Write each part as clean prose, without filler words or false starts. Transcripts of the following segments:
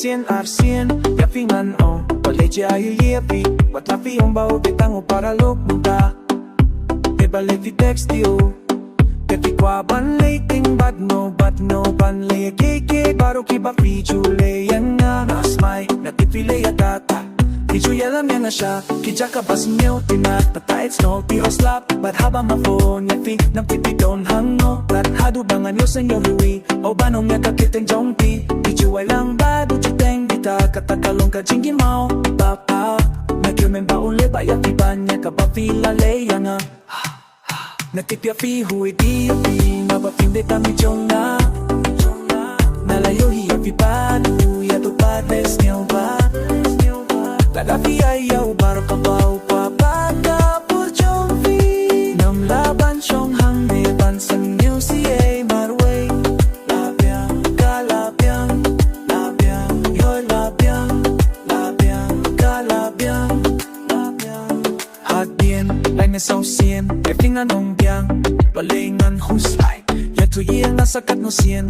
Shisien arsien Yapi ngan Balei iaid Watla Phi tang paralok mynta Balei textil Kepi kwah Balei ting badno Balei kiei baroh kiba pijule nga smai natipilay Kata ialam nga siya jaka sngew Tynnad patay snoh slap bad haba mapon yapi ng pitidon hangno haduh bangan iohsngew o badno nga kakiteng jong lang baduh chiteng dita katakalong kajingin mau papa nagremen ba uli ba yapi banya kapapila nga natipya fi hui di mabapinde kami jong na nalayo hiyapi baduh yaduh pades sngew ba Ladapi ayaw baroh kabaw papada por jong fi Nam laban siyong hangneban sngew siye marway Labiang kalabiang Labiang yoy labiang Labiang kalabiang Labiang Hadien ay nesawsien Efing anong biang Balei ngan husay Yatuyen nasakat no sien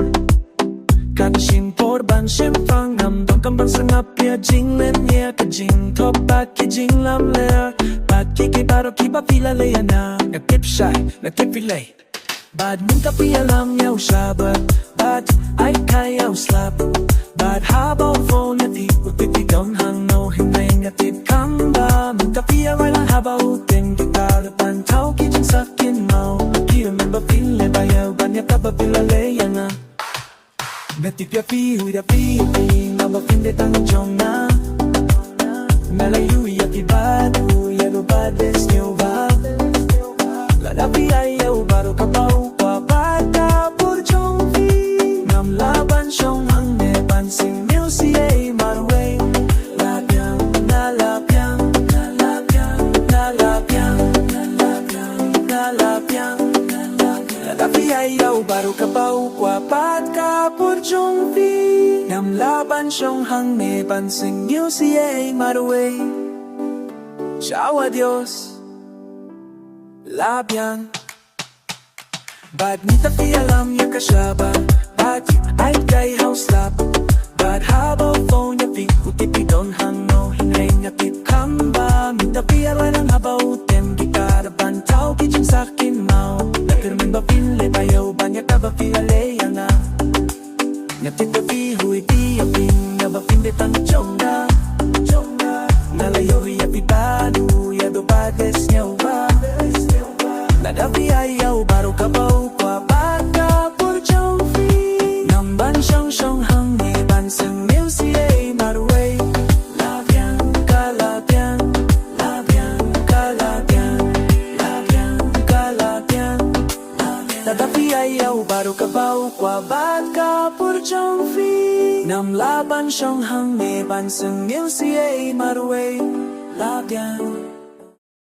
Kanshin porban shempang Ngam dong kambang sangap ya jing len ya kajing top bat ki jing lam le bat ki baroh kiba pila le na nagtip shy nagtip leit bad mynta ialam iohsngew bad ay kaya slap bad haba phone yati utiti dong hangno hinay ngatip kamba mynta ialam haba uteng gitar pantau ki jing sakin mau ki remember pile bayaw banya kaba pila le nga Natipya fi huida fi mabapinde tang jong na Nalayo yapi baduh yaduh pades sngew ba Ladapi ayaw baroh kabaw papada por jong fi Ngam laban siyong hangneban sngew siye marway Labiang nalabiang Nalabiang nalabiang Nalabiang nalabiang Ladapi ayaw baroh kabaw papada por jong fi Ngam laban siyong hangneban sngew siye marway Ciao adios Labiang Bad mynta ialam ya kasyaba Bad ay kay house lap Bad haba phone ya fi utipidon hangno hinay ngatip kamba mynta ialam ang haba utem gitar bantau ki jing sakin mau Nakirmen ba pinle bayaw banyak ka ba filale nga Ngatip fi hui di yapin nga ba pinde tang jong na Nalayo yapi baduh yaduh pades sngew ba Ladapi ayaw baroh kabaw papada por jong fi Namban siyong hangneban sngew siye marway Labiang kalabiang Labiang kalabiang Labiang kalabiang Ladapi ayaw baroh kabaw papada por jong fi Nam laban siyong hangneban sngew siye marway Labiang